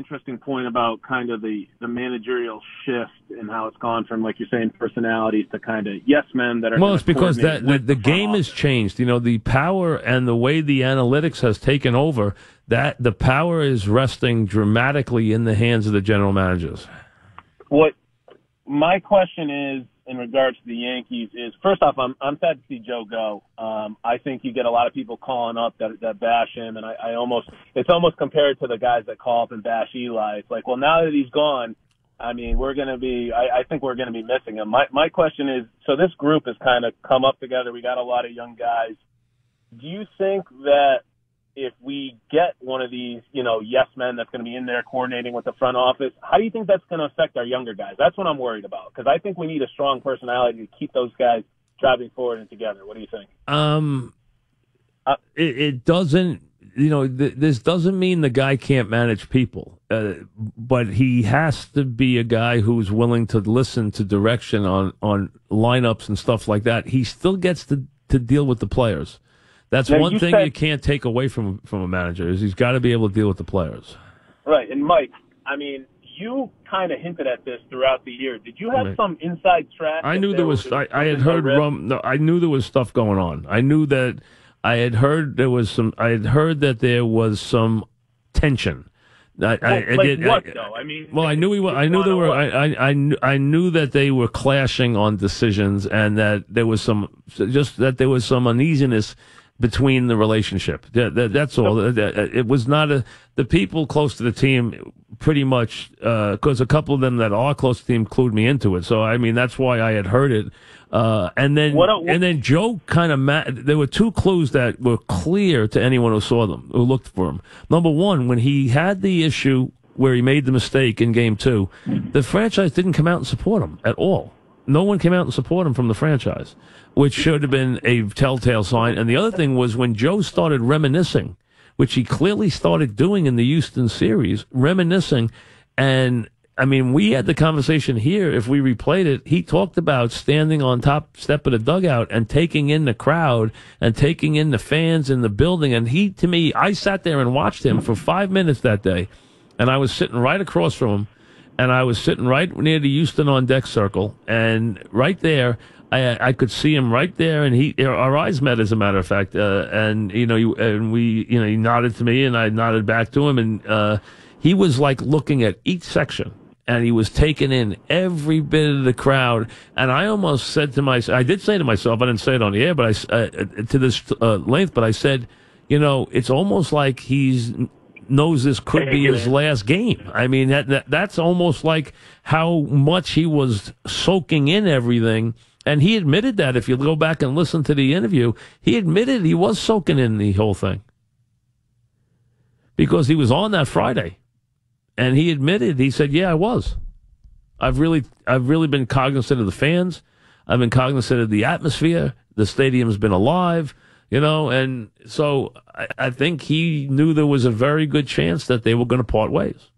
interesting point about kind of the managerial shift and how it's gone from, like you're saying, personalities to kind of yes men that are. Well, it's because the game has changed. You know, the power and the way the analytics has taken over, that the power is resting dramatically in the hands of the general managers. What my question is in regards to the Yankees is, first off, I'm sad to see Joe go. I think you get a lot of people calling up that bash him, and it's almost compared to the guys that call up and bash Eli. It's like, well, now that he's gone, I mean, I think we're going to be missing him. My question is, so this group has kind of come up together. We got a lot of young guys. Do you think that if we get one of these, yes men that's going to be in there coordinating with the front office, how do you think that's going to affect our younger guys? That's what I'm worried about, because I think we need a strong personality to keep those guys driving forward and together. What do you think? It doesn't, this doesn't mean the guy can't manage people, but he has to be a guy who's willing to listen to direction on lineups and stuff like that. He still gets to deal with the players. That's now, one thing you can't take away from a manager, is he's got to be able to deal with the players. Right. And, Mike, I mean, you kind of hinted at this throughout the year. Did you have some inside track? I knew there was. I had heard. I knew there was stuff going on. I knew that. I had heard there was some. I had heard that there was some tension. What though? I mean, well, I knew we were. I knew there were. I knew that they were clashing on decisions, and that there was some. Just that there was some uneasiness between the relationship. That's all. It was not the people close to the team pretty much, because a couple of them that are close to the team clued me into it. So, I mean, that's why I had heard it. And then Joe kind of, there were two clues that were clear to anyone who saw them, who looked for him. Number one, when he had the issue where he made the mistake in Game 2, the franchise didn't come out and support him at all. No one came out and support him from the franchise, which should have been a telltale sign. And the other thing was when Joe started reminiscing, which he clearly started doing in the Houston series, reminiscing. And, I mean, we had the conversation here. If we replayed it, he talked about standing on top step of the dugout and taking in the crowd and taking in the fans in the building. And to me, I sat there and watched him for 5 minutes that day. And I was sitting right across from him. And I was sitting right near the Houston on deck circle, and right there, I could see him right there, and our eyes met, as a matter of fact, and he nodded to me, and I nodded back to him, and he was like looking at each section, and he was taking in every bit of the crowd, and I almost said to myself, I did say to myself, I didn't say it on the air, but to this length, but I said, it's almost like he's knows this could be his last game. I mean, that's almost like how much he was soaking in everything. And he admitted that. If you go back and listen to the interview, he admitted he was soaking in the whole thing, because he was on that Friday, and he admitted, he said, "Yeah, I was. I've really been cognizant of the fans. I've been cognizant of the atmosphere. The stadium's been alive." And so I think he knew there was a very good chance that they were going to part ways.